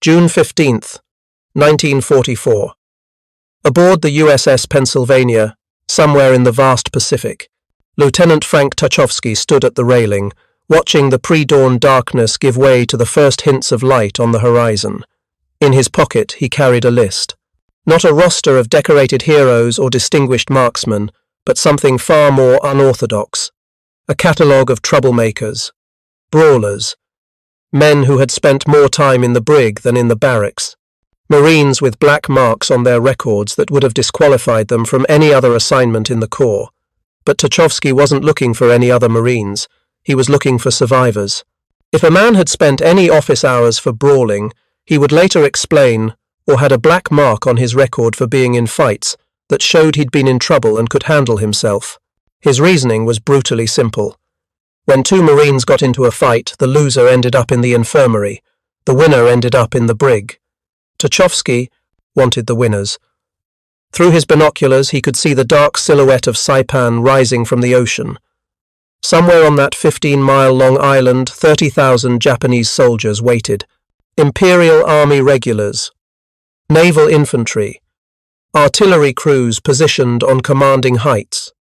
June 15th, 1944. Aboard the USS Pennsylvania, somewhere in the vast Pacific, Lieutenant Frank Tachovsky stood at the railing, watching the pre-dawn darkness give way to the first hints of light on the horizon. In his pocket he carried a list. Not a roster of decorated heroes or distinguished marksmen, but something far more unorthodox. A catalogue of troublemakers, brawlers, men who had spent more time in the brig than in the barracks, Marines with black marks on their records that would have disqualified them from any other assignment in the Corps. But Tachovsky wasn't looking for any other Marines. He was looking for survivors. If a man had spent any office hours for brawling, he would later explain, or had a black mark on his record for being in fights that showed he'd been in trouble and could handle himself. His reasoning was brutally simple. When two Marines got into a fight, the loser ended up in the infirmary. The winner ended up in the brig. Tachovsky wanted the winners. Through his binoculars he could see the dark silhouette of Saipan rising from the ocean. Somewhere on that 15-mile-long island, 30,000 Japanese soldiers waited. Imperial Army regulars, naval infantry, artillery crews positioned on commanding heights,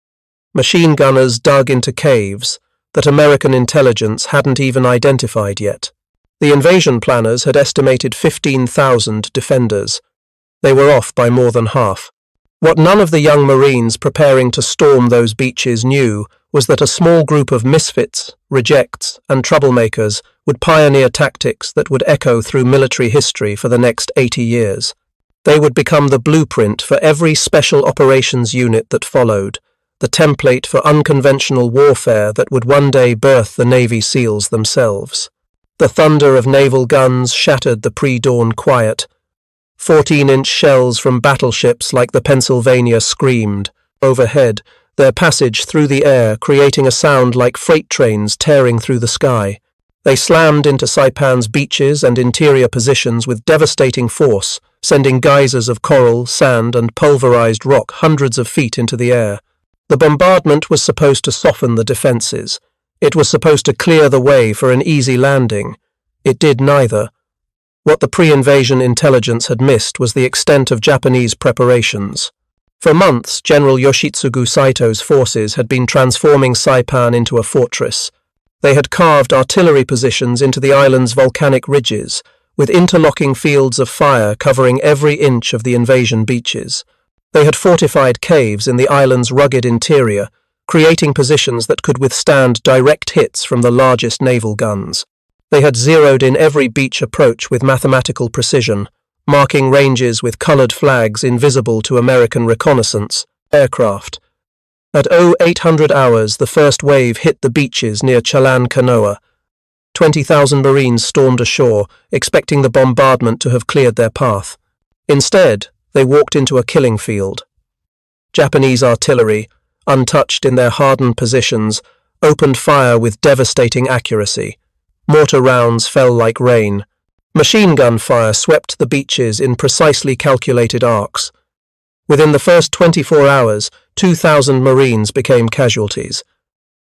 machine gunners dug into caves that American intelligence hadn't even identified yet. The invasion planners had estimated 15,000 defenders. They were off by more than half. What none of the young Marines preparing to storm those beaches knew was that a small group of misfits, rejects, and troublemakers would pioneer tactics that would echo through military history for the next 80 years. They would become the blueprint for every special operations unit that followed, the template for unconventional warfare that would one day birth the Navy SEALs themselves. The thunder of naval guns shattered the pre-dawn quiet. 14-inch shells from battleships like the Pennsylvania screamed. Overhead, their passage through the air creating a sound like freight trains tearing through the sky. They slammed into Saipan's beaches and interior positions with devastating force, sending geysers of coral, sand, and pulverized rock hundreds of feet into the air. The bombardment was supposed to soften the defenses. It was supposed to clear the way for an easy landing. It did neither. What the pre-invasion intelligence had missed was the extent of Japanese preparations. For months, General Yoshitsugu Saito's forces had been transforming Saipan into a fortress. They had carved artillery positions into the island's volcanic ridges, with interlocking fields of fire covering every inch of the invasion beaches. They had fortified caves in the island's rugged interior, creating positions that could withstand direct hits from the largest naval guns. They had zeroed in every beach approach with mathematical precision, marking ranges with colored flags invisible to American reconnaissance aircraft. At 0800 hours, the first wave hit the beaches near Chalan Kanoa. 20,000 Marines stormed ashore, expecting the bombardment to have cleared their path. Instead, they walked into a killing field. Japanese artillery, untouched in their hardened positions, opened fire with devastating accuracy. Mortar rounds fell like rain. Machine gun fire swept the beaches in precisely calculated arcs. Within the first 24 hours, 2,000 Marines became casualties.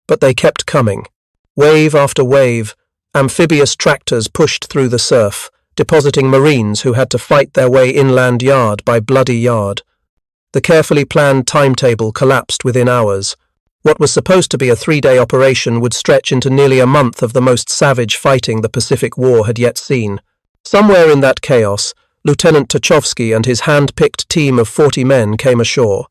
But they kept coming. Wave after wave, amphibious tractors pushed through the surf, depositing Marines who had to fight their way inland yard by bloody yard. The carefully planned timetable collapsed within hours. What was supposed to be a 3-day operation would stretch into nearly a month of the most savage fighting the Pacific War had yet seen. Somewhere in that chaos, Lieutenant Tachovsky and his hand-picked team of 40 men came ashore.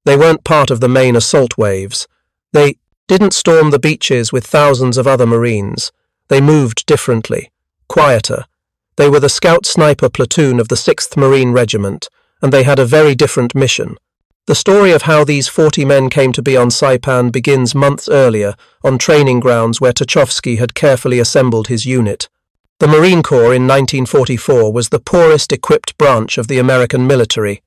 They weren't part of the main assault waves. They didn't storm the beaches with thousands of other Marines. They moved differently, quieter. They were the Scout-Sniper Platoon of the 6th Marine Regiment, and they had a very different mission. The story of how these 40 men came to be on Saipan begins months earlier, on training grounds where Tachovsky had carefully assembled his unit. The Marine Corps in 1944 was the poorest equipped branch of the American military.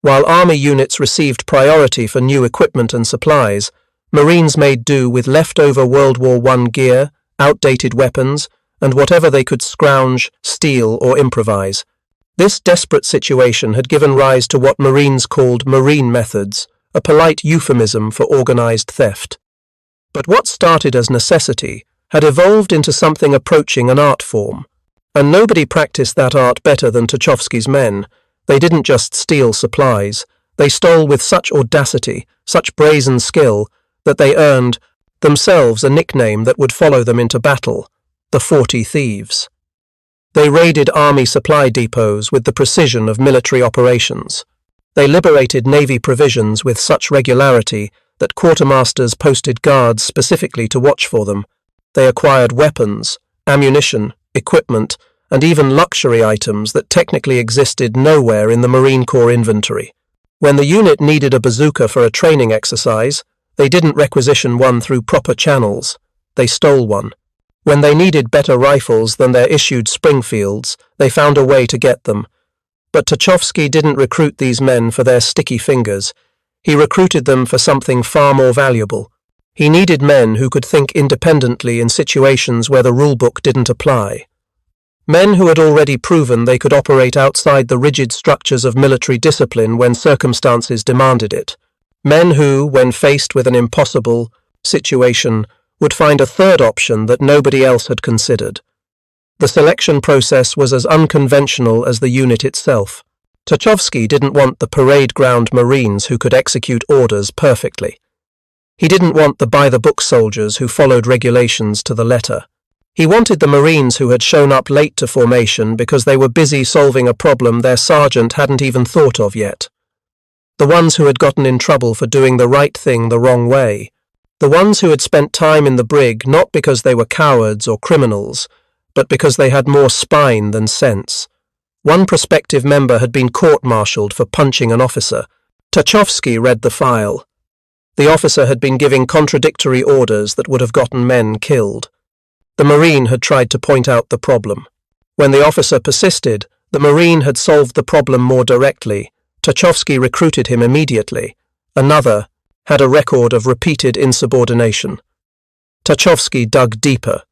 While Army units received priority for new equipment and supplies, Marines made do with leftover World War I gear, outdated weapons, and whatever they could scrounge, steal, or improvise. This desperate situation had given rise to what Marines called Marine methods, a polite euphemism for organized theft. But what started as necessity had evolved into something approaching an art form. And nobody practiced that art better than Tachovsky's men. They didn't just steal supplies. They stole with such audacity, such brazen skill, that they earned themselves a nickname that would follow them into battle, the 40 Thieves. They raided army supply depots with the precision of military operations. They liberated navy provisions with such regularity that quartermasters posted guards specifically to watch for them. They acquired weapons, ammunition, equipment, and even luxury items that technically existed nowhere in the Marine Corps inventory. When the unit needed a bazooka for a training exercise, they didn't requisition one through proper channels. They stole one. When they needed better rifles than their issued Springfields, they found a way to get them. But Tachovsky didn't recruit these men for their sticky fingers. He recruited them for something far more valuable. He needed men who could think independently in situations where the rulebook didn't apply. Men who had already proven they could operate outside the rigid structures of military discipline when circumstances demanded it. Men who, when faced with an impossible situation, would find a third option that nobody else had considered. The selection process was as unconventional as the unit itself. Tachovsky didn't want the parade ground Marines who could execute orders perfectly. He didn't want the by-the-book soldiers who followed regulations to the letter. He wanted the Marines who had shown up late to formation because they were busy solving a problem their sergeant hadn't even thought of yet. The ones who had gotten in trouble for doing the right thing the wrong way. The ones who had spent time in the brig not because they were cowards or criminals, but because they had more spine than sense. One prospective member had been court-martialed for punching an officer. Tachovsky read the file. The officer had been giving contradictory orders that would have gotten men killed. The Marine had tried to point out the problem. When the officer persisted, the Marine had solved the problem more directly. Tachovsky recruited him immediately. Another had a record of repeated insubordination. Tachovsky dug deeper.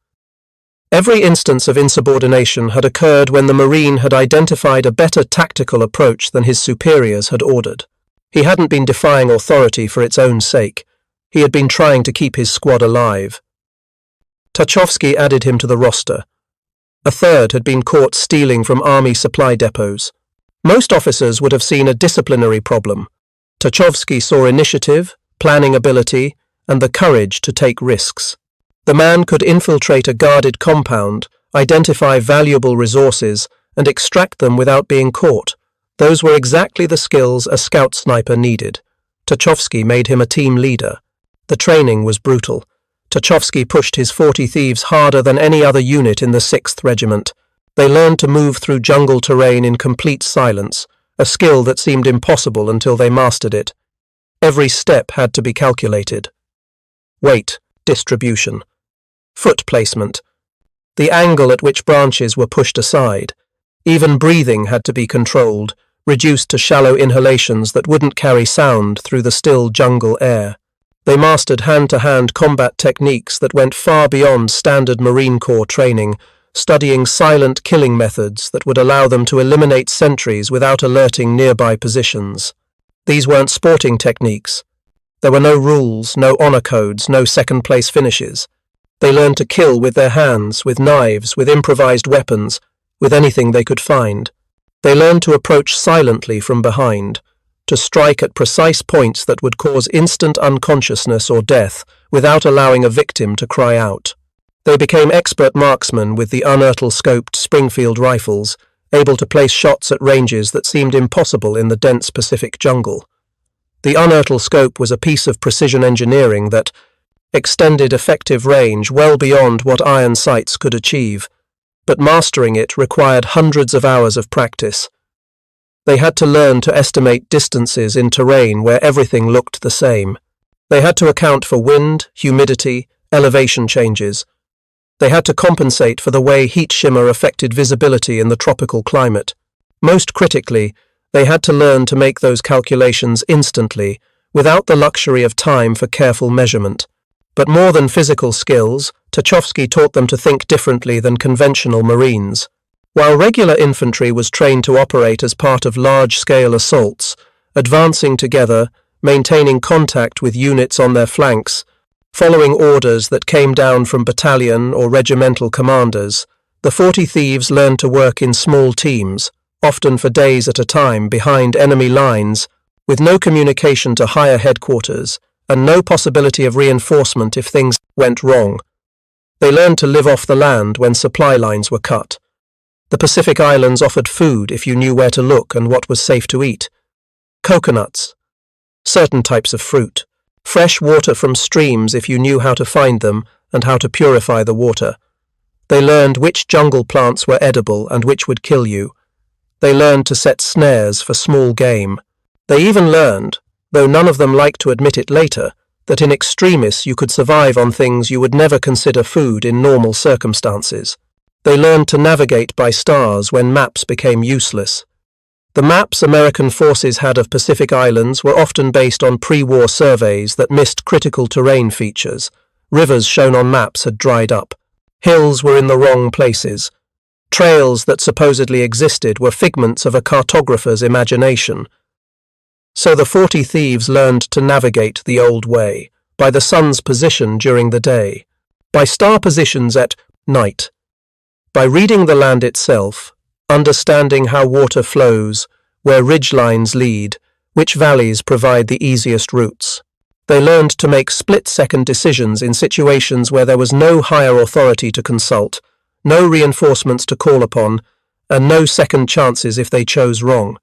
Every instance of insubordination had occurred when the Marine had identified a better tactical approach than his superiors had ordered. He hadn't been defying authority for its own sake. He had been trying to keep his squad alive. Tachovsky added him to the roster. A third had been caught stealing from army supply depots. Most officers would have seen a disciplinary problem. Tachovsky saw initiative, planning ability, and the courage to take risks. The man could infiltrate a guarded compound, identify valuable resources, and extract them without being caught. Those were exactly the skills a scout sniper needed. Tachovsky made him a team leader. The training was brutal. Tachovsky pushed his 40 Thieves harder than any other unit in the 6th Regiment. They learned to move through jungle terrain in complete silence, a skill that seemed impossible until they mastered it. Every step had to be calculated. Weight, distribution, foot placement, the angle at which branches were pushed aside. Even breathing had to be controlled, reduced to shallow inhalations that wouldn't carry sound through the still jungle air. They mastered hand-to-hand combat techniques that went far beyond standard Marine Corps training, studying silent killing methods that would allow them to eliminate sentries without alerting nearby positions. These weren't sporting techniques. There were no rules, no honor codes, no second-place finishes. They learned to kill with their hands, with knives, with improvised weapons, with anything they could find. They learned to approach silently from behind, to strike at precise points that would cause instant unconsciousness or death without allowing a victim to cry out. They became expert marksmen with the uneartle-scoped Springfield rifles, able to place shots at ranges that seemed impossible in the dense Pacific jungle. The uneartle scope was a piece of precision engineering that extended effective range well beyond what iron sights could achieve, but mastering it required hundreds of hours of practice. They had to learn to estimate distances in terrain where everything looked the same. They had to account for wind, humidity, elevation changes. They had to compensate for the way heat shimmer affected visibility in the tropical climate. Most critically, they had to learn to make those calculations instantly, without the luxury of time for careful measurement. But more than physical skills, Tachovsky taught them to think differently than conventional Marines. While regular infantry was trained to operate as part of large-scale assaults, advancing together, maintaining contact with units on their flanks, following orders that came down from battalion or regimental commanders, The 40 thieves learned to work in small teams, often for days at a time behind enemy lines, with no communication to higher headquarters and no possibility of reinforcement if things went wrong. They learned to live off the land when supply lines were cut. The Pacific Islands offered food if you knew where to look and what was safe to eat. Coconuts, certain types of fruit, fresh water from streams if you knew how to find them and how to purify the water. They learned which jungle plants were edible and which would kill you. They learned to set snares for small game. They even learned, though none of them liked to admit it later, that in extremis you could survive on things you would never consider food in normal circumstances. They learned to navigate by stars when maps became useless. The maps American forces had of Pacific Islands were often based on pre-war surveys that missed critical terrain features. Rivers shown on maps had dried up. Hills were in the wrong places. Trails that supposedly existed were figments of a cartographer's imagination. So the 40 thieves learned to navigate the old way, by the sun's position during the day, by star positions at night, by reading the land itself, understanding how water flows, where ridgelines lead, which valleys provide the easiest routes. They learned to make split-second decisions in situations where there was no higher authority to consult, no reinforcements to call upon, and no second chances if they chose wrong.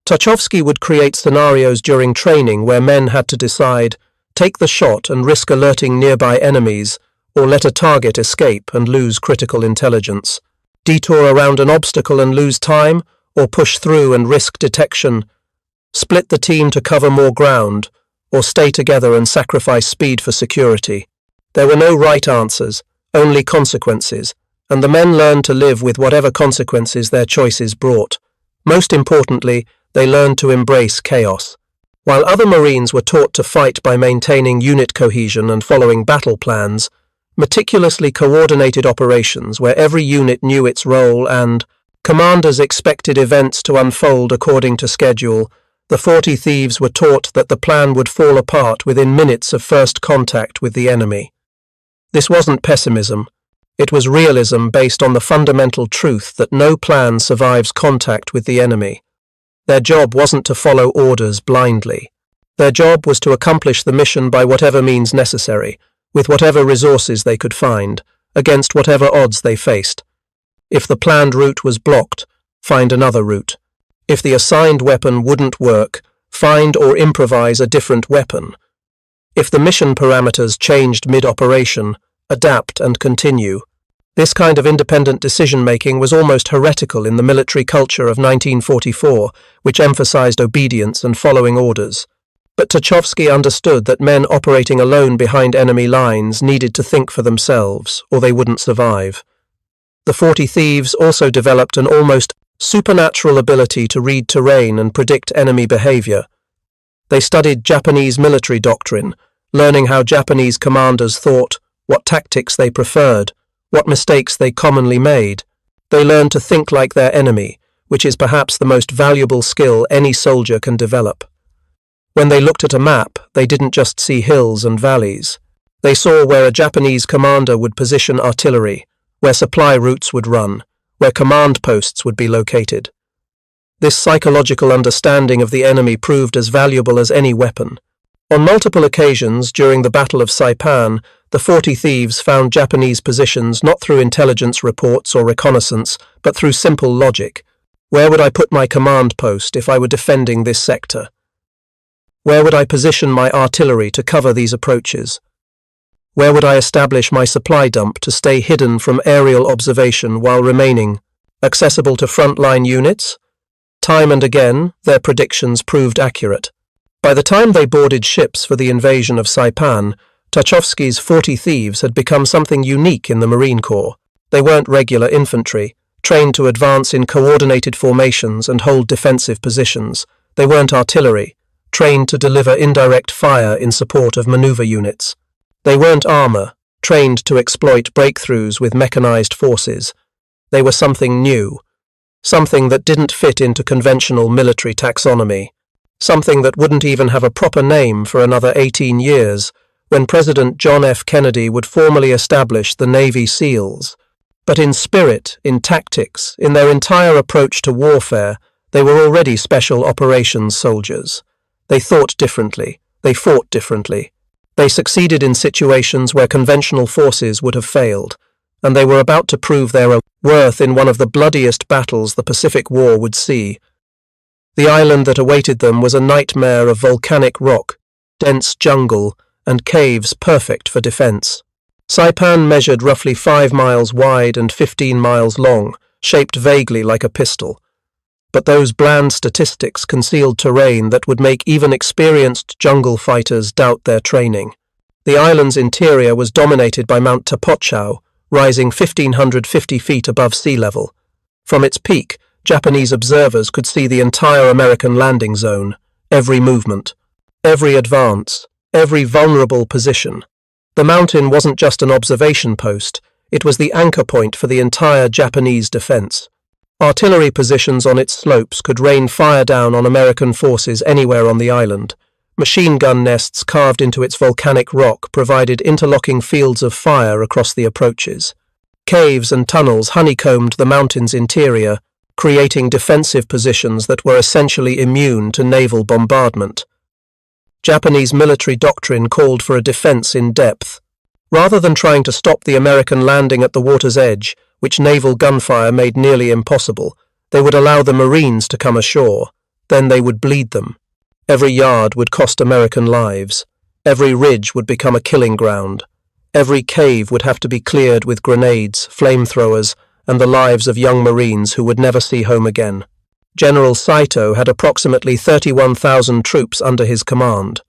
Tachovsky would create scenarios during training where men had to decide, take the shot and risk alerting nearby enemies, or let a target escape and lose critical intelligence. Detour around an obstacle and lose time, or push through and risk detection. Split the team to cover more ground, or stay together and sacrifice speed for security. There were no right answers, only consequences, and the men learned to live with whatever consequences their choices brought. Most importantly, they learned to embrace chaos. While other Marines were taught to fight by maintaining unit cohesion and following battle plans, meticulously coordinated operations where every unit knew its role and commanders expected events to unfold according to schedule, the 40 thieves were taught that the plan would fall apart within minutes of first contact with the enemy. This wasn't pessimism. It was realism based on the fundamental truth that no plan survives contact with the enemy. Their job wasn't to follow orders blindly. Their job was to accomplish the mission by whatever means necessary, with whatever resources they could find, against whatever odds they faced. If the planned route was blocked, find another route. If the assigned weapon wouldn't work, find or improvise a different weapon. If the mission parameters changed mid-operation, adapt and continue. This kind of independent decision-making was almost heretical in the military culture of 1944, which emphasized obedience and following orders. But Tachovsky understood that men operating alone behind enemy lines needed to think for themselves, or they wouldn't survive. The 40 thieves also developed an almost supernatural ability to read terrain and predict enemy behavior. They studied Japanese military doctrine, learning how Japanese commanders thought, what tactics they preferred, what mistakes they commonly made. They learned to think like their enemy, which is perhaps the most valuable skill any soldier can develop. When they looked at a map, they didn't just see hills and valleys. They saw where a Japanese commander would position artillery, where supply routes would run, where command posts would be located. This psychological understanding of the enemy proved as valuable as any weapon. On multiple occasions during the Battle of Saipan, the 40 thieves found Japanese positions not through intelligence reports or reconnaissance, but through simple logic. Where would I put my command post if I were defending this sector? Where would I position my artillery to cover these approaches? Where would I establish my supply dump to stay hidden from aerial observation while remaining accessible to frontline units? Time and again, their predictions proved accurate. By the time they boarded ships for the invasion of Saipan, Tachovsky's 40 thieves had become something unique in the Marine Corps. They weren't regular infantry, trained to advance in coordinated formations and hold defensive positions. They weren't artillery, trained to deliver indirect fire in support of maneuver units. They weren't armor, trained to exploit breakthroughs with mechanized forces. They were something new, something that didn't fit into conventional military taxonomy, something that wouldn't even have a proper name for another 18 years, when President John F. Kennedy would formally establish the Navy SEALs. But in spirit, in tactics, in their entire approach to warfare, they were already special operations soldiers. They thought differently. They fought differently. They succeeded in situations where conventional forces would have failed, and they were about to prove their worth in one of the bloodiest battles the Pacific War would see. The island that awaited them was a nightmare of volcanic rock, dense jungle, and caves perfect for defense. Saipan measured roughly 5 miles wide and 15 miles long, shaped vaguely like a pistol. But those bland statistics concealed terrain that would make even experienced jungle fighters doubt their training. The island's interior was dominated by Mount Tapotch, rising 1,550 feet above sea level. From its peak, Japanese observers could see the entire American landing zone, every movement, every advance, every vulnerable position. The mountain wasn't just an observation post, it was the anchor point for the entire Japanese defense. Artillery positions on its slopes could rain fire down on American forces anywhere on the island. Machine gun nests carved into its volcanic rock provided interlocking fields of fire across the approaches. Caves and tunnels honeycombed the mountain's interior, creating defensive positions that were essentially immune to naval bombardment. Japanese military doctrine called for a defense in depth. Rather than trying to stop the American landing at the water's edge, which naval gunfire made nearly impossible, they would allow the Marines to come ashore. Then they would bleed them. Every yard would cost American lives. Every ridge would become a killing ground. Every cave would have to be cleared with grenades, flamethrowers, and the lives of young Marines who would never see home again. General Saito had approximately 31,000 troops under his command.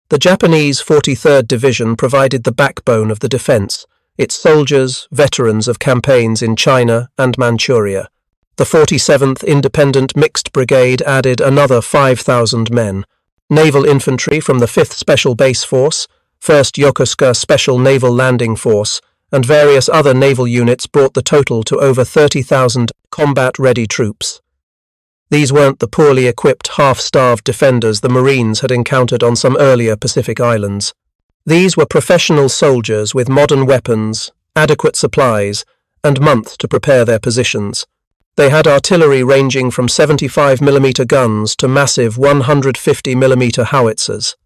The Japanese 43rd Division provided the backbone of the defense, its soldiers, veterans of campaigns in China and Manchuria. The 47th Independent Mixed Brigade added another 5,000 men. Naval infantry from the 5th Special Base Force, 1st Yokosuka Special Naval Landing Force, and various other naval units brought the total to over 30,000 combat-ready troops. These weren't the poorly equipped, half-starved defenders the Marines had encountered on some earlier Pacific islands. These were professional soldiers with modern weapons, adequate supplies, and months to prepare their positions. They had artillery ranging from 75mm guns to massive 150mm howitzers.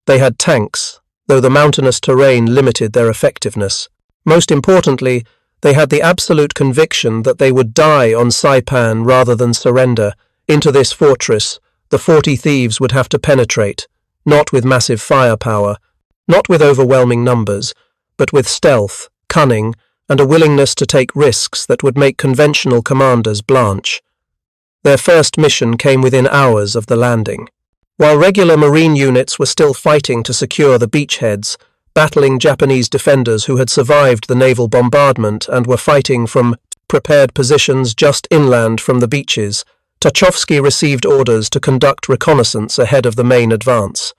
They had tanks, though the mountainous terrain limited their effectiveness. Most importantly, they had the absolute conviction that they would die on Saipan rather than surrender. Into this fortress, the 40 thieves would have to penetrate, not with massive firepower, not with overwhelming numbers, but with stealth, cunning, and a willingness to take risks that would make conventional commanders blanch. Their first mission came within hours of the landing. While regular Marine units were still fighting to secure the beachheads, battling Japanese defenders who had survived the naval bombardment and were fighting from prepared positions just inland from the beaches, Tachovsky received orders to conduct reconnaissance ahead of the main advance.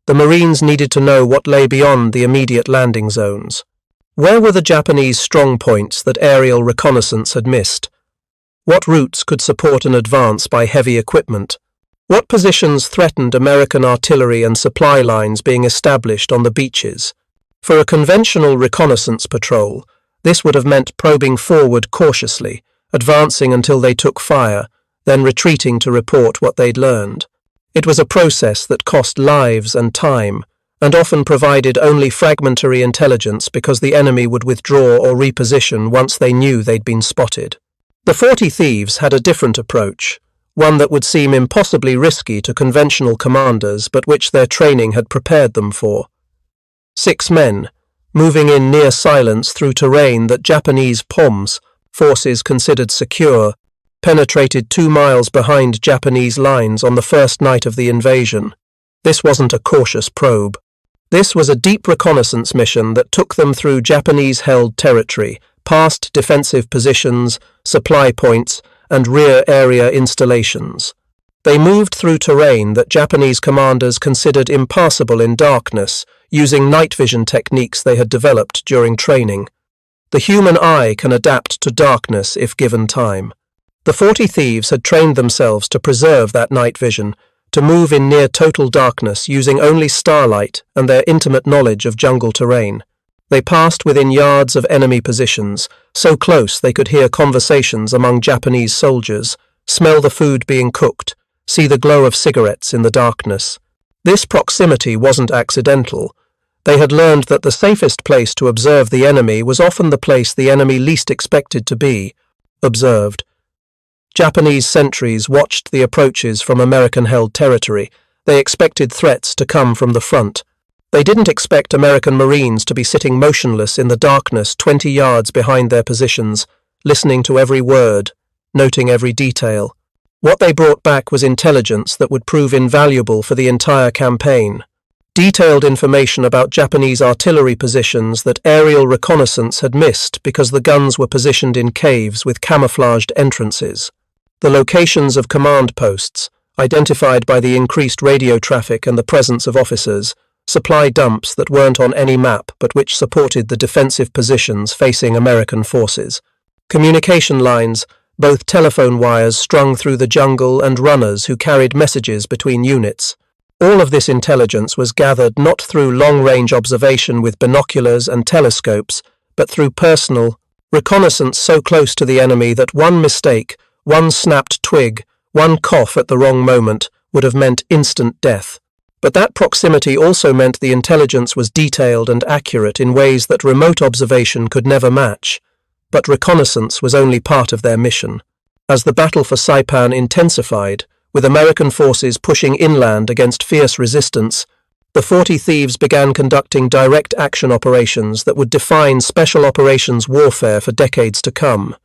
The Marines needed to know what lay beyond the immediate landing zones. Where were the Japanese strong points that aerial reconnaissance had missed? What routes could support an advance by heavy equipment? What positions threatened American artillery and supply lines being established on the beaches? For a conventional reconnaissance patrol, this would have meant probing forward cautiously, advancing until they took fire, then retreating to report what they'd learned. It was a process that cost lives and time, and often provided only fragmentary intelligence because the enemy would withdraw or reposition once they knew they'd been spotted. The 40 thieves had a different approach, one that would seem impossibly risky to conventional commanders but which their training had prepared them for. 6 men, moving in near silence through terrain that Japanese POMs, forces considered secure, penetrated 2 miles behind Japanese lines on the first night of the invasion. This wasn't a cautious probe. This was a deep reconnaissance mission that took them through Japanese-held territory, past defensive positions, supply points, and rear area installations. They moved through terrain that Japanese commanders considered impassable in darkness, using night vision techniques they had developed during training. The human eye can adapt to darkness if given time. The 40 thieves had trained themselves to preserve that night vision, to move in near total darkness using only starlight and their intimate knowledge of jungle terrain. They passed within yards of enemy positions, so close they could hear conversations among Japanese soldiers, smell the food being cooked, see the glow of cigarettes in the darkness. This proximity wasn't accidental. They had learned that the safest place to observe the enemy was often the place the enemy least expected to be observed. Japanese sentries watched the approaches from American-held territory. They expected threats to come from the front. They didn't expect American Marines to be sitting motionless in the darkness 20 yards behind their positions, listening to every word, noting every detail. What they brought back was intelligence that would prove invaluable for the entire campaign. Detailed information about Japanese artillery positions that aerial reconnaissance had missed because the guns were positioned in caves with camouflaged entrances. The locations of command posts, identified by the increased radio traffic and the presence of officers, supply dumps that weren't on any map but which supported the defensive positions facing American forces. Communication lines, both telephone wires strung through the jungle and runners who carried messages between units. All of this intelligence was gathered not through long-range observation with binoculars and telescopes, but through personal reconnaissance so close to the enemy that one mistake, one snapped twig, one cough at the wrong moment would have meant instant death. But that proximity also meant the intelligence was detailed and accurate in ways that remote observation could never match. But reconnaissance was only part of their mission. As the battle for Saipan intensified, with American forces pushing inland against fierce resistance, the 40 Thieves began conducting direct action operations that would define special operations warfare for decades to come.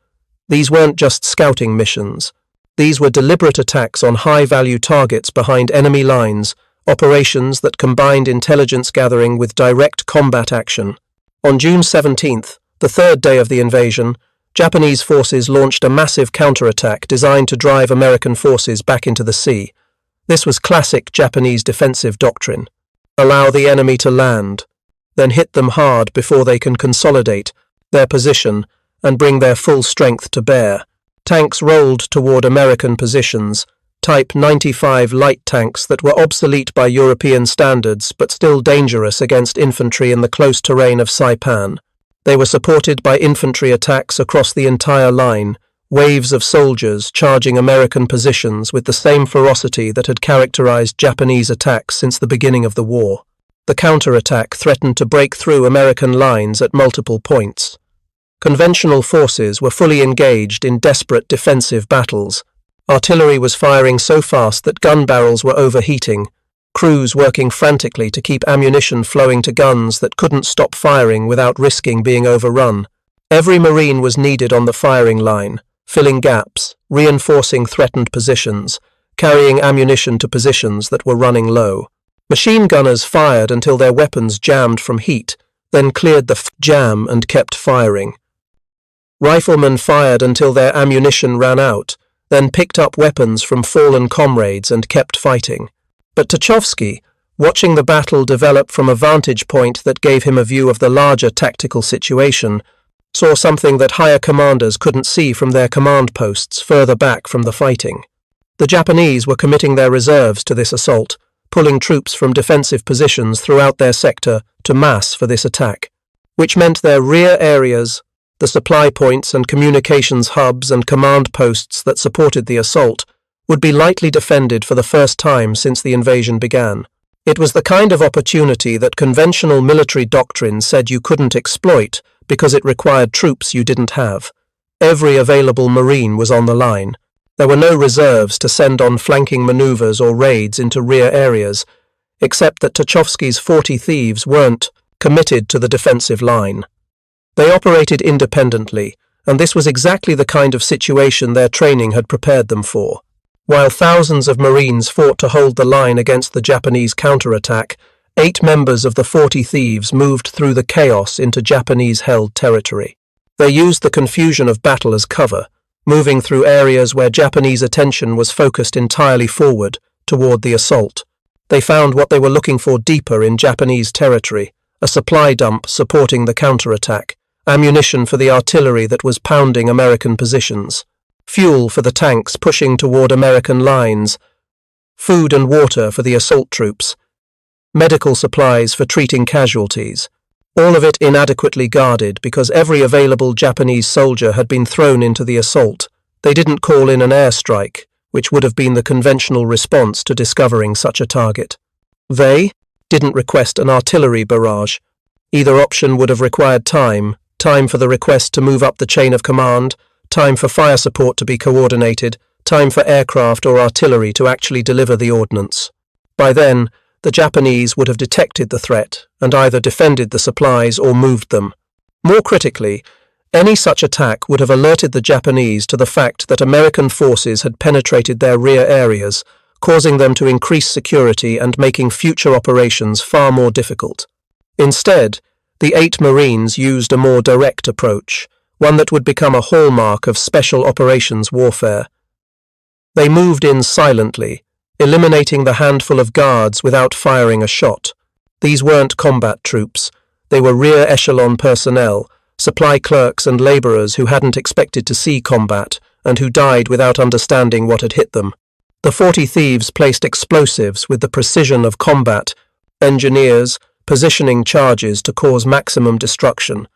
These weren't just scouting missions. These were deliberate attacks on high-value targets behind enemy lines, operations that combined intelligence gathering with direct combat action. On June 17th, the third day of the invasion, Japanese forces launched a massive counterattack designed to drive American forces back into the sea. This was classic Japanese defensive doctrine. Allow the enemy to land, then hit them hard before they can consolidate their position and bring their full strength to bear. Tanks rolled toward American positions, Type 95 light tanks that were obsolete by European standards but still dangerous against infantry in the close terrain of Saipan. They were supported by infantry attacks across the entire line, waves of soldiers charging American positions with the same ferocity that had characterized Japanese attacks since the beginning of the war. The counterattack threatened to break through American lines at multiple points. Conventional forces were fully engaged in desperate defensive battles. Artillery was firing so fast that gun barrels were overheating, crews working frantically to keep ammunition flowing to guns that couldn't stop firing without risking being overrun. Every Marine was needed on the firing line, filling gaps, reinforcing threatened positions, carrying ammunition to positions that were running low. Machine gunners fired until their weapons jammed from heat, then cleared the jam and kept firing. Riflemen fired until their ammunition ran out, then picked up weapons from fallen comrades and kept fighting. But Tachovsky, watching the battle develop from a vantage point that gave him a view of the larger tactical situation, saw something that higher commanders couldn't see from their command posts further back from the fighting. The Japanese were committing their reserves to this assault, pulling troops from defensive positions throughout their sector to mass for this attack, which meant their rear areas, the supply points and communications hubs and command posts that supported the assault, would be lightly defended for the first time since the invasion began. It was the kind of opportunity that conventional military doctrine said you couldn't exploit because it required troops you didn't have. Every available Marine was on the line. There were no reserves to send on flanking maneuvers or raids into rear areas, except that Tachovsky's 40 Thieves weren't committed to the defensive line. They operated independently, and this was exactly the kind of situation their training had prepared them for. While thousands of Marines fought to hold the line against the Japanese counterattack, 8 members of the 40 Thieves moved through the chaos into Japanese-held territory. They used the confusion of battle as cover, moving through areas where Japanese attention was focused entirely forward, toward the assault. They found what they were looking for deeper in Japanese territory, a supply dump supporting the counterattack, ammunition for the artillery that was pounding American positions, fuel for the tanks pushing toward American lines, food and water for the assault troops, medical supplies for treating casualties. All of it inadequately guarded because every available Japanese soldier had been thrown into the assault. They didn't call in an airstrike, which would have been the conventional response to discovering such a target. They didn't request an artillery barrage. Either option would have required time for the request to move up the chain of command, time for fire support to be coordinated, time for aircraft or artillery to actually deliver the ordnance. By then, the Japanese would have detected the threat and either defended the supplies or moved them. More critically, any such attack would have alerted the Japanese to the fact that American forces had penetrated their rear areas, causing them to increase security and making future operations far more difficult. Instead, the 8 Marines used a more direct approach, one that would become a hallmark of special operations warfare. They moved in silently, eliminating the handful of guards without firing a shot. These weren't combat troops. They were rear echelon personnel, supply clerks and labourers who hadn't expected to see combat and who died without understanding what had hit them. The 40 Thieves placed explosives with the precision of combat engineers, positioning charges to cause maximum destruction.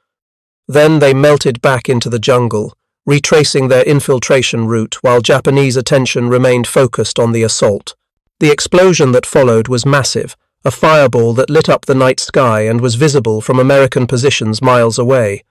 Then they melted back into the jungle, retracing their infiltration route while Japanese attention remained focused on the assault. The explosion that followed was massive, a fireball that lit up the night sky and was visible from American positions miles away.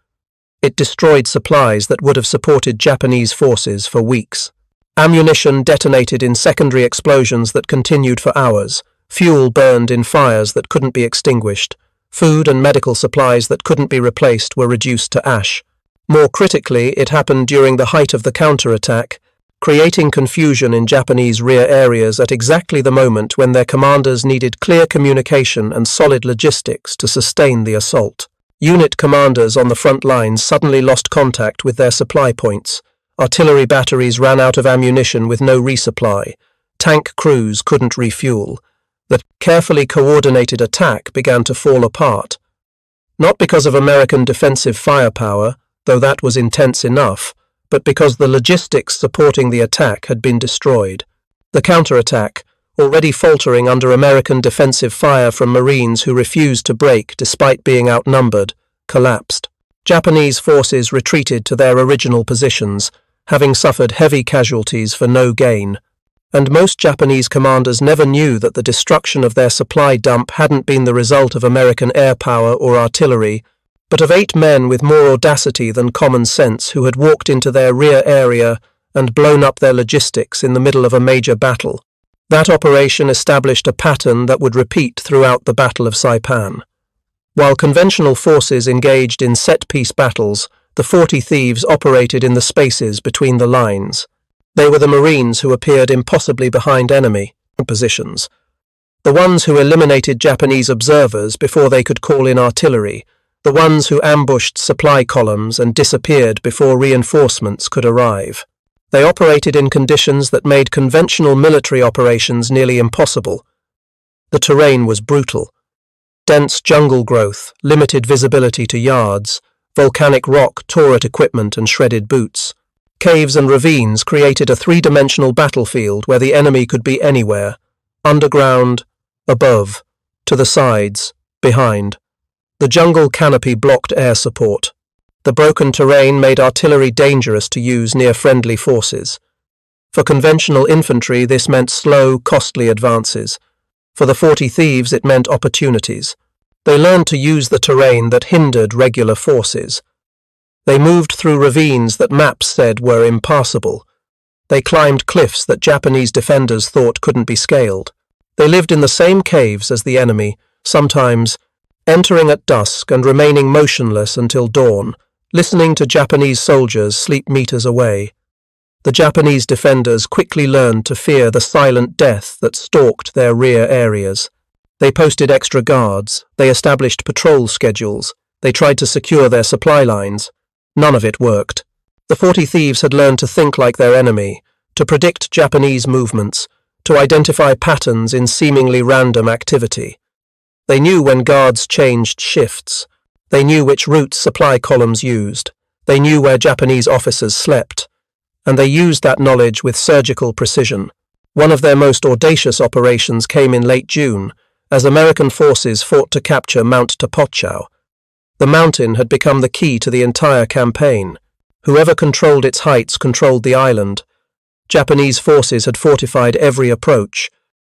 It destroyed supplies that would have supported Japanese forces for weeks. Ammunition detonated in secondary explosions that continued for hours. Fuel burned in fires that couldn't be extinguished. Food and medical supplies that couldn't be replaced were reduced to ash. More critically, it happened during the height of the counterattack, creating confusion in Japanese rear areas at exactly the moment when their commanders needed clear communication and solid logistics to sustain the assault. Unit commanders on the front lines suddenly lost contact with their supply points. Artillery batteries ran out of ammunition with no resupply. Tank crews couldn't refuel. The carefully coordinated attack began to fall apart. Not because of American defensive firepower, though that was intense enough, but because the logistics supporting the attack had been destroyed. The counterattack, already faltering under American defensive fire from Marines who refused to break despite being outnumbered, collapsed. Japanese forces retreated to their original positions, having suffered heavy casualties for no gain. And most Japanese commanders never knew that the destruction of their supply dump hadn't been the result of American air power or artillery, but of 8 men with more audacity than common sense who had walked into their rear area and blown up their logistics in the middle of a major battle. That operation established a pattern that would repeat throughout the Battle of Saipan. While conventional forces engaged in set-piece battles, the 40 Thieves operated in the spaces between the lines. They were the Marines who appeared impossibly behind enemy positions, the ones who eliminated Japanese observers before they could call in artillery, the ones who ambushed supply columns and disappeared before reinforcements could arrive. They operated in conditions that made conventional military operations nearly impossible. The terrain was brutal. Dense jungle growth, limited visibility to yards, volcanic rock tore at equipment and shredded boots. Caves and ravines created a 3-dimensional battlefield where the enemy could be anywhere, underground, above, to the sides, behind. The jungle canopy blocked air support. The broken terrain made artillery dangerous to use near friendly forces. For conventional infantry, this meant slow, costly advances. For the 40 Thieves, it meant opportunities. They learned to use the terrain that hindered regular forces. They moved through ravines that maps said were impassable. They climbed cliffs that Japanese defenders thought couldn't be scaled. They lived in the same caves as the enemy, sometimes entering at dusk and remaining motionless until dawn, listening to Japanese soldiers sleep meters away. The Japanese defenders quickly learned to fear the silent death that stalked their rear areas. They posted extra guards, they established patrol schedules, they tried to secure their supply lines. None of it worked. The 40 Thieves had learned to think like their enemy, to predict Japanese movements, to identify patterns in seemingly random activity. They knew when guards changed shifts. They knew which routes supply columns used. They knew where Japanese officers slept. And they used that knowledge with surgical precision. One of their most audacious operations came in late June, as American forces fought to capture Mount Tapotch. The mountain had become the key to the entire campaign. Whoever controlled its heights controlled the island. Japanese forces had fortified every approach.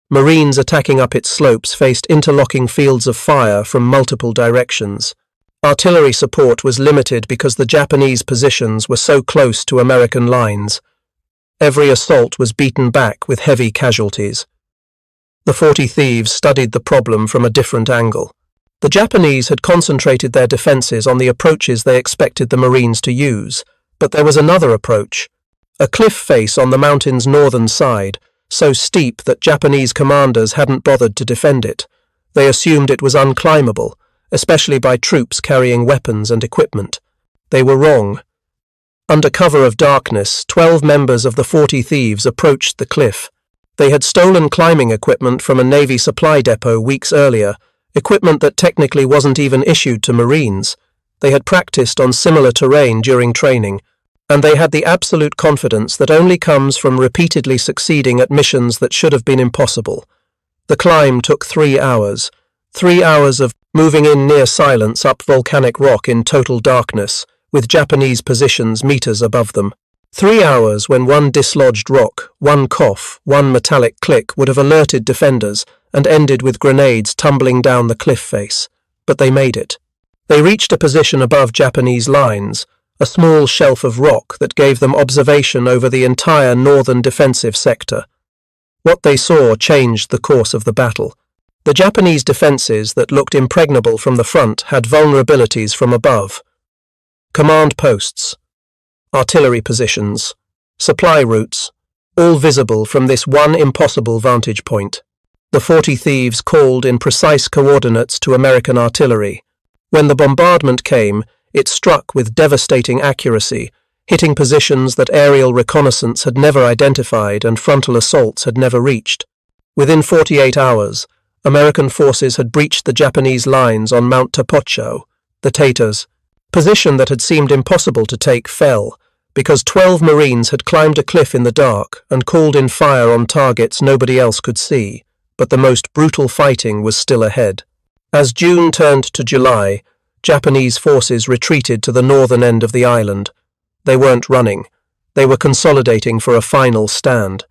Marines attacking up its slopes faced interlocking fields of fire from multiple directions. Artillery support was limited because the Japanese positions were so close to American lines. Every assault was beaten back with heavy casualties. The 40 Thieves studied the problem from a different angle. The Japanese had concentrated their defences on the approaches they expected the Marines to use, but there was another approach. A cliff face on the mountain's northern side, so steep that Japanese commanders hadn't bothered to defend it. They assumed it was unclimbable, especially by troops carrying weapons and equipment. They were wrong. Under cover of darkness, 12 members of the 40 Thieves approached the cliff. They had stolen climbing equipment from a Navy supply depot weeks earlier, equipment that technically wasn't even issued to Marines. They had practiced on similar terrain during training, and they had the absolute confidence that only comes from repeatedly succeeding at missions that should have been impossible. The climb took 3 hours. 3 hours of moving in near silence up volcanic rock in total darkness, with Japanese positions meters above them. 3 hours when one dislodged rock, one cough, one metallic click would have alerted defenders and ended with grenades tumbling down the cliff face. But they made it. They reached a position above Japanese lines, a small shelf of rock that gave them observation over the entire northern defensive sector. What they saw changed the course of the battle. The Japanese defences that looked impregnable from the front had vulnerabilities from above. Command posts, artillery positions, supply routes, all visible from this one impossible vantage point. The 40 Thieves called in precise coordinates to American artillery. When the bombardment came, it struck with devastating accuracy, hitting positions that aerial reconnaissance had never identified and frontal assaults had never reached. Within 48 hours, American forces had breached the Japanese lines on Mount Tapotch, the Tatars. Position that had seemed impossible to take fell, because 12 Marines had climbed a cliff in the dark and called in fire on targets nobody else could see, but the most brutal fighting was still ahead. As June turned to July, Japanese forces retreated to the northern end of the island. They weren't running. They were consolidating for a final stand.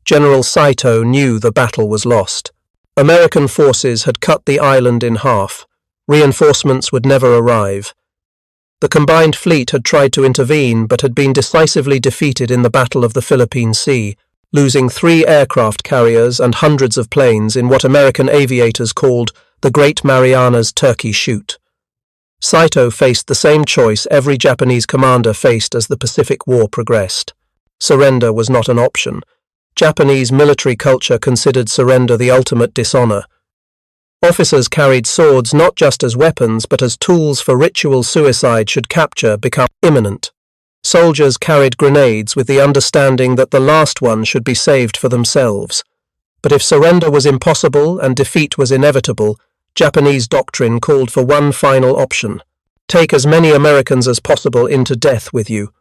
General Saito knew the battle was lost. American forces had cut the island in half. Reinforcements would never arrive. The combined fleet had tried to intervene but had been decisively defeated in the Battle of the Philippine Sea, losing 3 aircraft carriers and hundreds of planes in what American aviators called the Great Marianas Turkey Shoot. Saito faced the same choice every Japanese commander faced as the Pacific War progressed. Surrender was not an option. Japanese military culture considered surrender the ultimate dishonor. Officers carried swords not just as weapons but as tools for ritual suicide should capture become imminent. Soldiers carried grenades with the understanding that the last one should be saved for themselves. But if surrender was impossible and defeat was inevitable, Japanese doctrine called for one final option: take as many Americans as possible into death with you.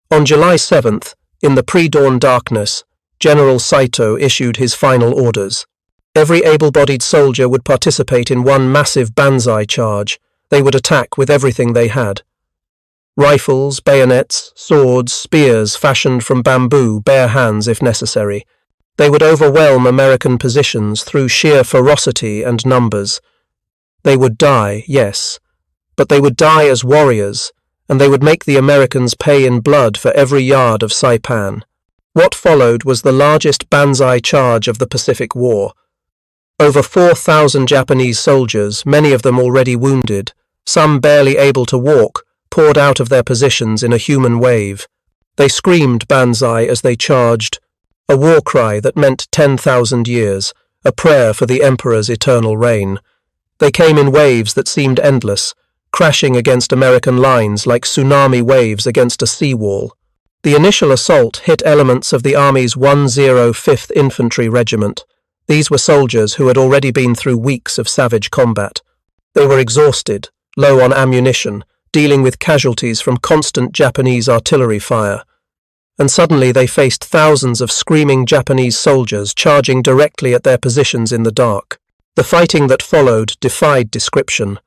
On July 7th, in the pre-dawn darkness, General Saito issued his final orders. Every able-bodied soldier would participate in one massive banzai charge. They would attack with everything they had. Rifles, bayonets, swords, spears fashioned from bamboo, bare hands if necessary. They would overwhelm American positions through sheer ferocity and numbers. They would die, yes, but they would die as warriors, and they would make the Americans pay in blood for every yard of Saipan. What followed was the largest banzai charge of the Pacific War. Over 4,000 Japanese soldiers, many of them already wounded, some barely able to walk, poured out of their positions in a human wave. They screamed banzai as they charged, a war cry that meant 10,000 years, a prayer for the Emperor's eternal reign. They came in waves that seemed endless, crashing against American lines like tsunami waves against a seawall. The initial assault hit elements of the Army's 105th Infantry Regiment. These were soldiers who had already been through weeks of savage combat. They were exhausted, low on ammunition, dealing with casualties from constant Japanese artillery fire. And suddenly they faced thousands of screaming Japanese soldiers charging directly at their positions in the dark. The fighting that followed defied description.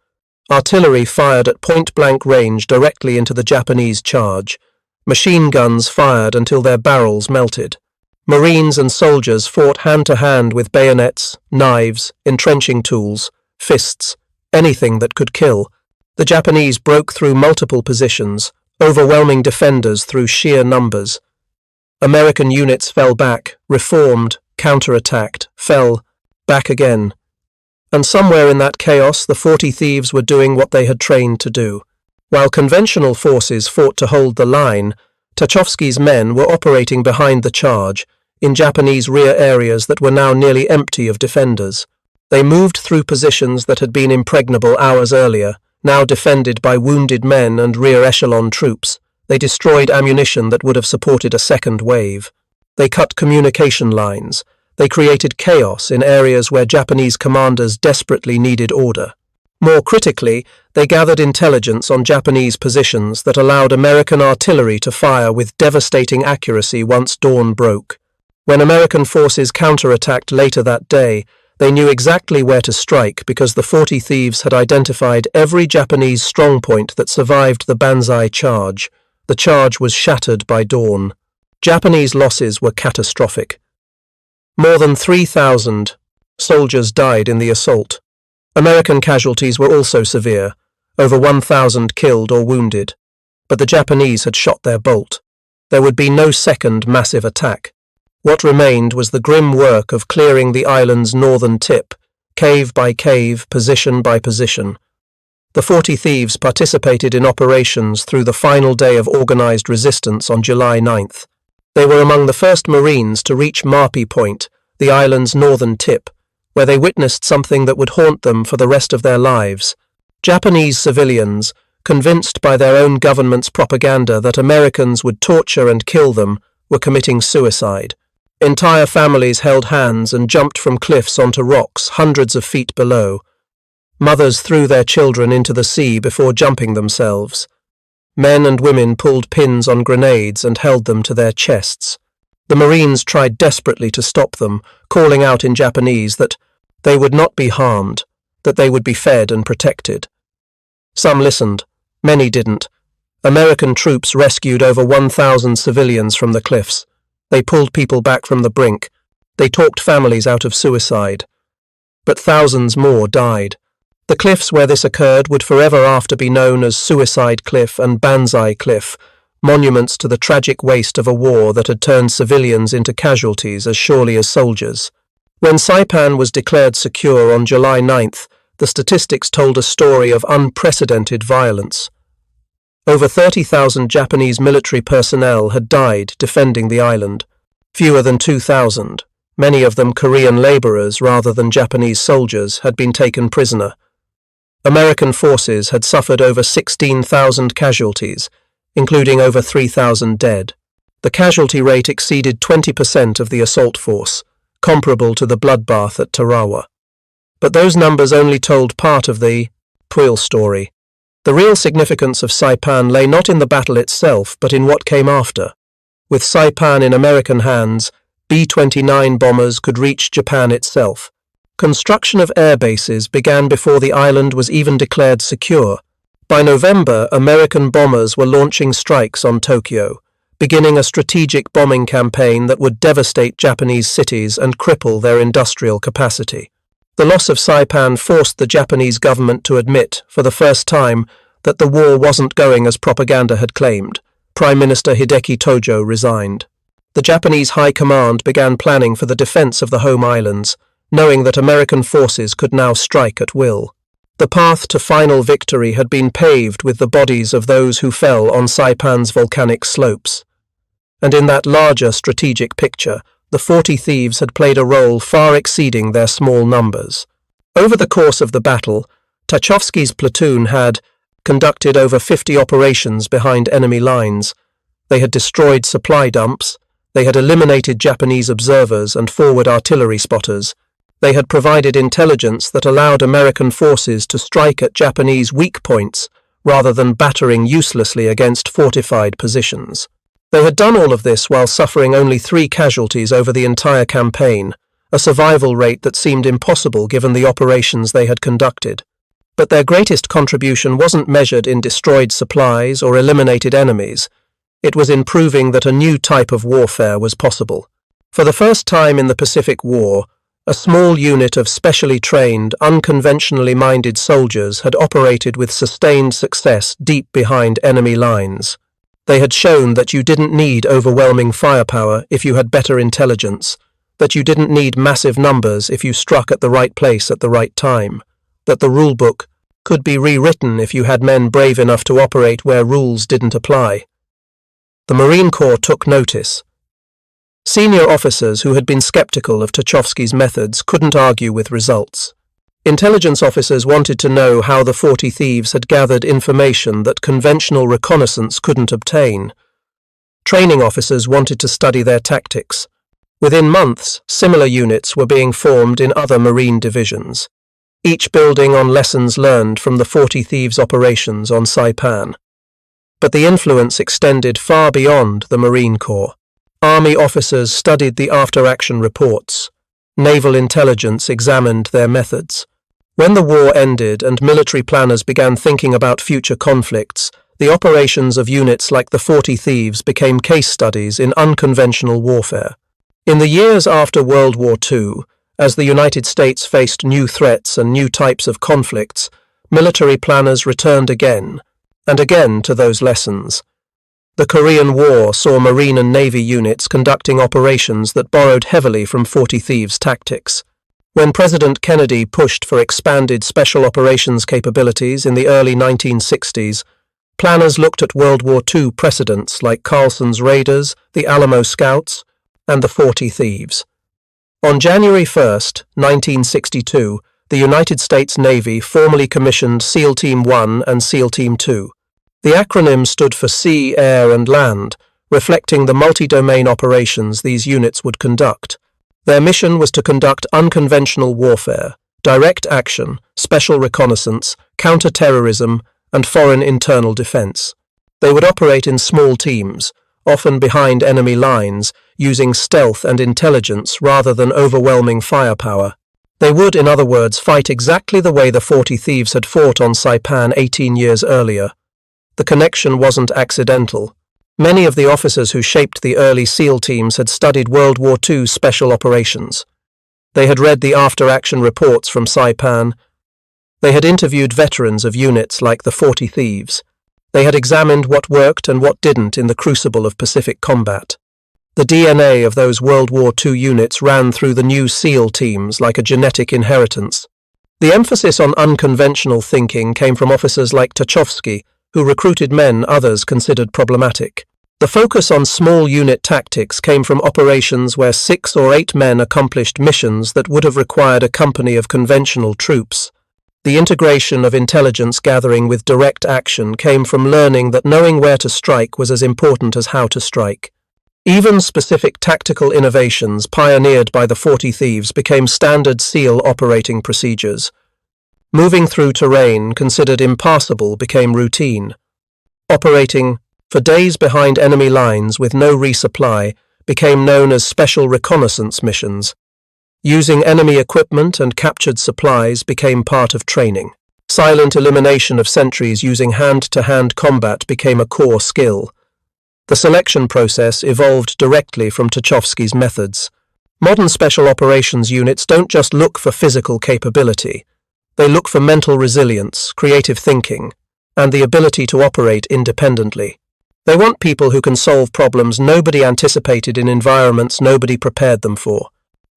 Artillery fired at point-blank range directly into the Japanese charge. Machine guns fired until their barrels melted. Marines and soldiers fought hand-to-hand with bayonets, knives, entrenching tools, fists, anything that could kill. The Japanese broke through multiple positions, overwhelming defenders through sheer numbers. American units fell back, reformed, counterattacked, fell, back again. And somewhere in that chaos, the 40 Thieves were doing what they had trained to do. While conventional forces fought to hold the line, Tachovsky's men were operating behind the charge, in Japanese rear areas that were now nearly empty of defenders. They moved through positions that had been impregnable hours earlier, now defended by wounded men and rear echelon troops. They destroyed ammunition that would have supported a second wave. They cut communication lines. They created chaos in areas where Japanese commanders desperately needed order. More critically, they gathered intelligence on Japanese positions that allowed American artillery to fire with devastating accuracy once dawn broke. When American forces counterattacked later that day, they knew exactly where to strike because the 40 Thieves had identified every Japanese strongpoint that survived the banzai charge. The charge was shattered by dawn. Japanese losses were catastrophic. More than 3,000 soldiers died in the assault. American casualties were also severe, over 1,000 killed or wounded. But the Japanese had shot their bolt. There would be no second massive attack. What remained was the grim work of clearing the island's northern tip, cave by cave, position by position. The 40 Thieves participated in operations through the final day of organized resistance on July 9th. They were among the first Marines to reach Marpi Point, the island's northern tip, where they witnessed something that would haunt them for the rest of their lives. Japanese civilians, convinced by their own government's propaganda that Americans would torture and kill them, were committing suicide. Entire families held hands and jumped from cliffs onto rocks hundreds of feet below. Mothers threw their children into the sea before jumping themselves. Men and women pulled pins on grenades and held them to their chests. The Marines tried desperately to stop them, calling out in Japanese that they would not be harmed, that they would be fed and protected. Some listened, many didn't. American troops rescued over 1,000 civilians from the cliffs. They pulled people back from the brink. They talked families out of suicide. But thousands more died. The cliffs where this occurred would forever after be known as Suicide Cliff and Banzai Cliff, monuments to the tragic waste of a war that had turned civilians into casualties as surely as soldiers. When Saipan was declared secure on July 9th, the statistics told a story of unprecedented violence. Over 30,000 Japanese military personnel had died defending the island. Fewer than 2,000, many of them Korean laborers rather than Japanese soldiers, had been taken prisoner. American forces had suffered over 16,000 casualties, including over 3,000 dead. The casualty rate exceeded 20% of the assault force, comparable to the bloodbath at Tarawa. But those numbers only told part of the real story. The real significance of Saipan lay not in the battle itself, but in what came after. With Saipan in American hands, B-29 bombers could reach Japan itself. Construction of air bases began before the island was even declared secure. By November, American bombers were launching strikes on Tokyo, beginning a strategic bombing campaign that would devastate Japanese cities and cripple their industrial capacity. The loss of Saipan forced the Japanese government to admit, for the first time, that the war wasn't going as propaganda had claimed. Prime Minister Hideki Tojo resigned. The Japanese High Command began planning for the defense of the home islands, knowing that American forces could now strike at will. The path to final victory had been paved with the bodies of those who fell on Saipan's volcanic slopes. And in that larger strategic picture, the 40 Thieves had played a role far exceeding their small numbers. Over the course of the battle, Tachovsky's platoon had conducted over 50 operations behind enemy lines. They had destroyed supply dumps. They had eliminated Japanese observers and forward artillery spotters. They had provided intelligence that allowed American forces to strike at Japanese weak points rather than battering uselessly against fortified positions. They had done all of this while suffering only 3 casualties over the entire campaign, a survival rate that seemed impossible given the operations they had conducted. But their greatest contribution wasn't measured in destroyed supplies or eliminated enemies. It was in proving that a new type of warfare was possible. For the first time in the Pacific War, a small unit of specially trained, unconventionally minded soldiers had operated with sustained success deep behind enemy lines. They had shown that you didn't need overwhelming firepower if you had better intelligence, that you didn't need massive numbers if you struck at the right place at the right time, that the rulebook could be rewritten if you had men brave enough to operate where rules didn't apply. The Marine Corps took notice. Senior officers who had been skeptical of Tachovsky's methods couldn't argue with results. Intelligence officers wanted to know how the 40 Thieves had gathered information that conventional reconnaissance couldn't obtain. Training officers wanted to study their tactics. Within months, similar units were being formed in other Marine divisions, each building on lessons learned from the 40 Thieves operations on Saipan. But the influence extended far beyond the Marine Corps. Army officers studied the after-action reports. Naval intelligence examined their methods. When the war ended and military planners began thinking about future conflicts, the operations of units like the 40 Thieves became case studies in unconventional warfare. In the years after World War II, as the United States faced new threats and new types of conflicts, military planners returned again and again to those lessons. The Korean War saw Marine and Navy units conducting operations that borrowed heavily from 40 Thieves tactics. When President Kennedy pushed for expanded special operations capabilities in the early 1960s, planners looked at World War II precedents like Carlson's Raiders, the Alamo Scouts, and the 40 Thieves. On January 1, 1962, the United States Navy formally commissioned SEAL Team 1 and SEAL Team 2. The acronym stood for Sea, Air and Land, reflecting the multi-domain operations these units would conduct. Their mission was to conduct unconventional warfare, direct action, special reconnaissance, counter-terrorism, and foreign internal defense. They would operate in small teams, often behind enemy lines, using stealth and intelligence rather than overwhelming firepower. They would, in other words, fight exactly the way the 40 Thieves had fought on Saipan 18 years earlier. The connection wasn't accidental. Many of the officers who shaped the early SEAL teams had studied World War II special operations. They had read the after-action reports from Saipan. They had interviewed veterans of units like the 40 Thieves. They had examined what worked and what didn't in the crucible of Pacific combat. The DNA of those World War II units ran through the new SEAL teams like a genetic inheritance. The emphasis on unconventional thinking came from officers like Tachovsky, who recruited men others considered problematic. The focus on small unit tactics came from operations where 6 or 8 men accomplished missions that would have required a company of conventional troops. The integration of intelligence gathering with direct action came from learning that knowing where to strike was as important as how to strike. Even specific tactical innovations pioneered by the 40 Thieves became standard SEAL operating procedures. Moving through terrain considered impassable became routine. Operating for days behind enemy lines with no resupply became known as special reconnaissance missions. Using enemy equipment and captured supplies became part of training. Silent elimination of sentries using hand-to-hand combat became a core skill. The selection process evolved directly from Tachovsky's methods. Modern special operations units don't just look for physical capability. They look for mental resilience, creative thinking, and the ability to operate independently. They want people who can solve problems nobody anticipated in environments nobody prepared them for.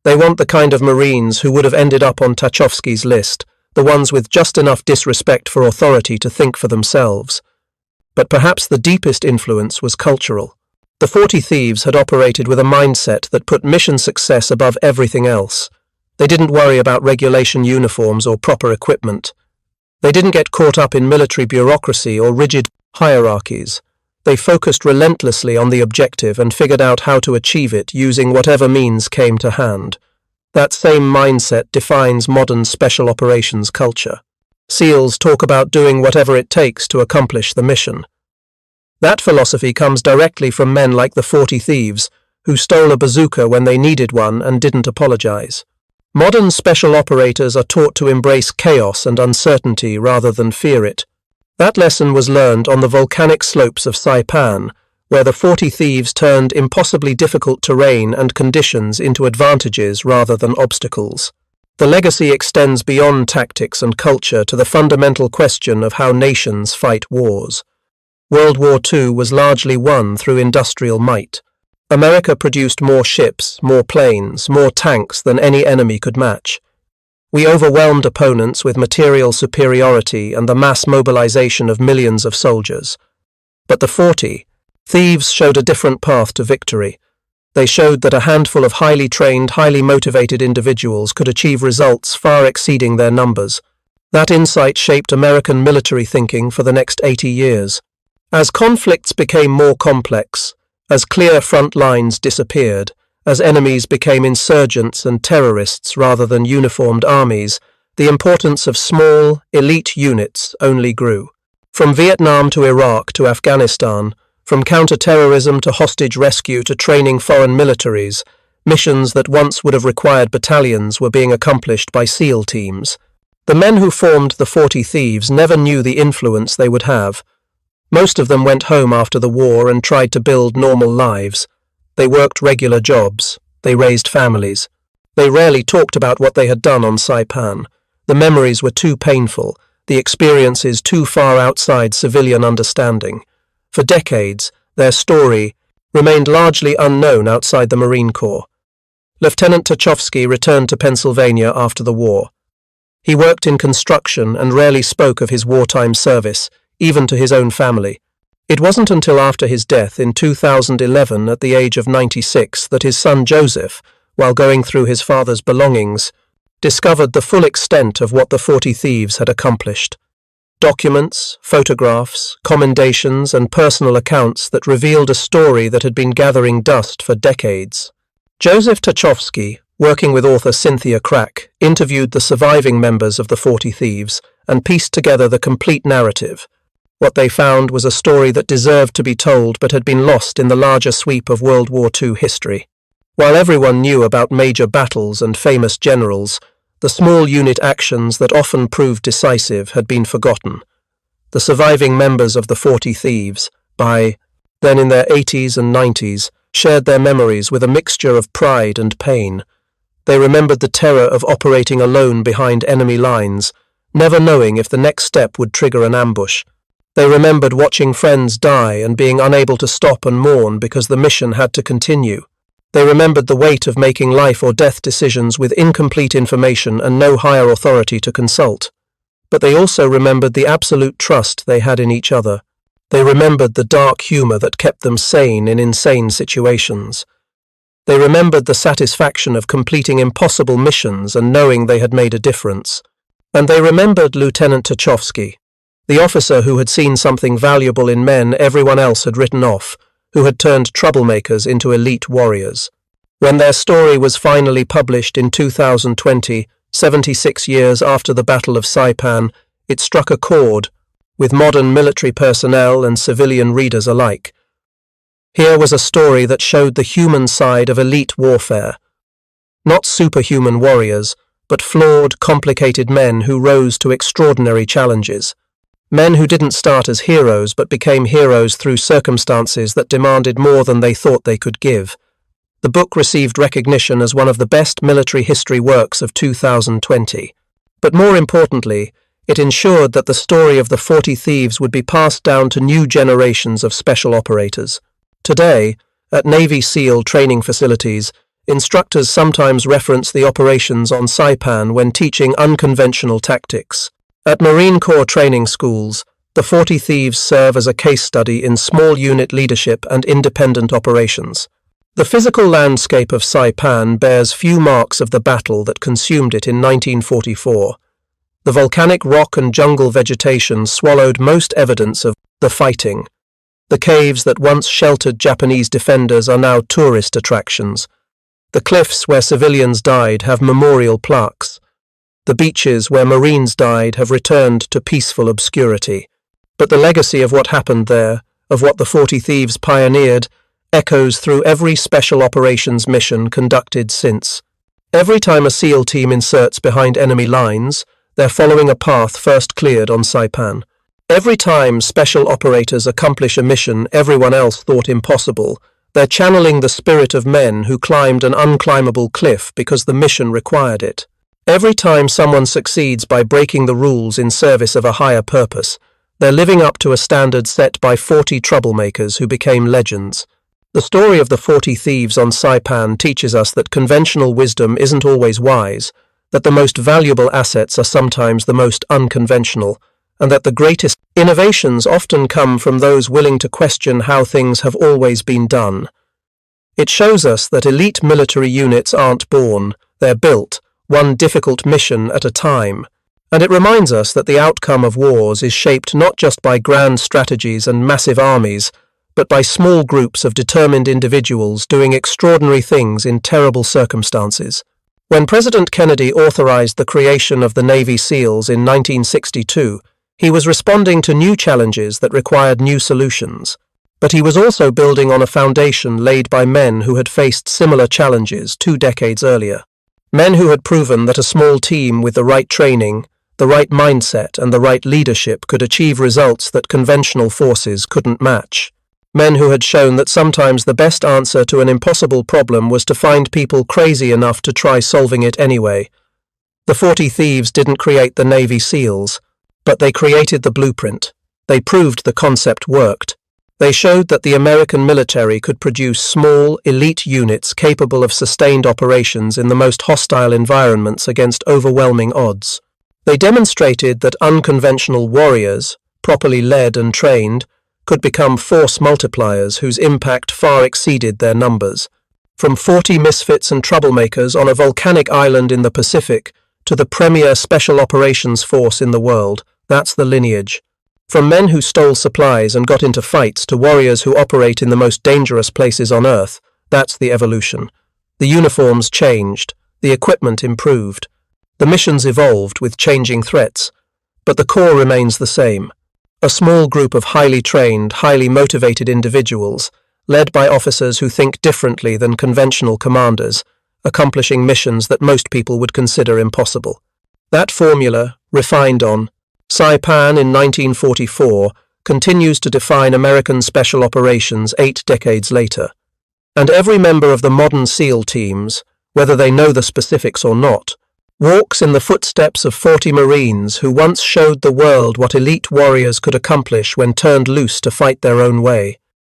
They want the kind of Marines who would have ended up on Tachovsky's list, the ones with just enough disrespect for authority to think for themselves. But perhaps the deepest influence was cultural. The 40 Thieves had operated with a mindset that put mission success above everything else. They didn't worry about regulation uniforms or proper equipment. They didn't get caught up in military bureaucracy or rigid hierarchies. They focused relentlessly on the objective and figured out how to achieve it using whatever means came to hand. That same mindset defines modern special operations culture. SEALs talk about doing whatever it takes to accomplish the mission. That philosophy comes directly from men like the 40 Thieves, who stole a bazooka when they needed one and didn't apologize. Modern special operators are taught to embrace chaos and uncertainty rather than fear it. That lesson was learned on the volcanic slopes of Saipan, where the 40 Thieves turned impossibly difficult terrain and conditions into advantages rather than obstacles. The legacy extends beyond tactics and culture to the fundamental question of how nations fight wars. World War II was largely won through industrial might. America produced more ships, more planes, more tanks than any enemy could match. We overwhelmed opponents with material superiority and the mass mobilization of millions of soldiers. But the 40 Thieves showed a different path to victory. They showed that a handful of highly trained, highly motivated individuals could achieve results far exceeding their numbers. That insight shaped American military thinking for the next 80 years. As conflicts became more complex, as clear front lines disappeared, as enemies became insurgents and terrorists rather than uniformed armies, the importance of small, elite units only grew. From Vietnam to Iraq to Afghanistan, from counter-terrorism to hostage rescue to training foreign militaries, missions that once would have required battalions were being accomplished by SEAL teams. The men who formed the 40 Thieves never knew the influence they would have. Most of them went home after the war and tried to build normal lives. They worked regular jobs. They raised families. They rarely talked about what they had done on Saipan. The memories were too painful, the experiences too far outside civilian understanding. For decades, their story remained largely unknown outside the Marine Corps. Lieutenant Tachovsky returned to Pennsylvania after the war. He worked in construction and rarely spoke of his wartime service, even to his own family. It wasn't until after his death in 2011 at the age of 96 that his son Joseph, while going through his father's belongings, discovered the full extent of what the 40 Thieves had accomplished. Documents, photographs, commendations, and personal accounts that revealed a story that had been gathering dust for decades. Joseph Tachovsky, working with author Cynthia Crack, interviewed the surviving members of the 40 Thieves and pieced together the complete narrative. What they found was a story that deserved to be told but had been lost in the larger sweep of World War II history. While everyone knew about major battles and famous generals, the small unit actions that often proved decisive had been forgotten. The surviving members of the 40 Thieves, by then in their 80s and 90s, shared their memories with a mixture of pride and pain. They remembered the terror of operating alone behind enemy lines, never knowing if the next step would trigger an ambush. They remembered watching friends die and being unable to stop and mourn because the mission had to continue. They remembered the weight of making life or death decisions with incomplete information and no higher authority to consult. But they also remembered the absolute trust they had in each other. They remembered the dark humor that kept them sane in insane situations. They remembered the satisfaction of completing impossible missions and knowing they had made a difference. And they remembered Lieutenant Tachovsky, the officer who had seen something valuable in men everyone else had written off, who had turned troublemakers into elite warriors. When their story was finally published in 2020, 76 years after the Battle of Saipan, it struck a chord with modern military personnel and civilian readers alike. Here was a story that showed the human side of elite warfare. Not superhuman warriors, but flawed, complicated men who rose to extraordinary challenges. Men who didn't start as heroes but became heroes through circumstances that demanded more than they thought they could give. The book received recognition as one of the best military history works of 2020. But more importantly, it ensured that the story of the 40 Thieves would be passed down to new generations of special operators. Today, at Navy SEAL training facilities, instructors sometimes reference the operations on Saipan when teaching unconventional tactics. At Marine Corps training schools, the 40 Thieves serve as a case study in small unit leadership and independent operations. The physical landscape of Saipan bears few marks of the battle that consumed it in 1944. The volcanic rock and jungle vegetation swallowed most evidence of the fighting. The caves that once sheltered Japanese defenders are now tourist attractions. The cliffs where civilians died have memorial plaques. The beaches where Marines died have returned to peaceful obscurity. But the legacy of what happened there, of what the 40 Thieves pioneered, echoes through every special operations mission conducted since. Every time a SEAL team inserts behind enemy lines, they're following a path first cleared on Saipan. Every time special operators accomplish a mission everyone else thought impossible, they're channeling the spirit of men who climbed an unclimbable cliff because the mission required it. Every time someone succeeds by breaking the rules in service of a higher purpose, they're living up to a standard set by 40 troublemakers who became legends. The story of the 40 thieves on Saipan teaches us that conventional wisdom isn't always wise, that the most valuable assets are sometimes the most unconventional, and that the greatest innovations often come from those willing to question how things have always been done. It shows us that elite military units aren't born, they're built, one difficult mission at a time. And it reminds us that the outcome of wars is shaped not just by grand strategies and massive armies, but by small groups of determined individuals doing extraordinary things in terrible circumstances. When President Kennedy authorized the creation of the Navy SEALs in 1962, he was responding to new challenges that required new solutions. But he was also building on a foundation laid by men who had faced similar challenges 2 decades earlier. Men who had proven that a small team with the right training, the right mindset and the right leadership could achieve results that conventional forces couldn't match. Men who had shown that sometimes the best answer to an impossible problem was to find people crazy enough to try solving it anyway. The 40 thieves didn't create the Navy SEALs, but they created the blueprint. They proved the concept worked. They showed that the American military could produce small, elite units capable of sustained operations in the most hostile environments against overwhelming odds. They demonstrated that unconventional warriors, properly led and trained, could become force multipliers whose impact far exceeded their numbers. From 40 misfits and troublemakers on a volcanic island in the Pacific to the premier special operations force in the world, that's the lineage. From men who stole supplies and got into fights to warriors who operate in the most dangerous places on Earth, that's the evolution. The uniforms changed, the equipment improved, the missions evolved with changing threats, but the core remains the same. A small group of highly trained, highly motivated individuals, led by officers who think differently than conventional commanders, accomplishing missions that most people would consider impossible. That formula, refined on Saipan in 1944, continues to define American special operations 8 decades later. And every member of the modern SEAL teams, whether they know the specifics or not, walks in the footsteps of 40 Marines who once showed the world what elite warriors could accomplish when turned loose to fight their own way.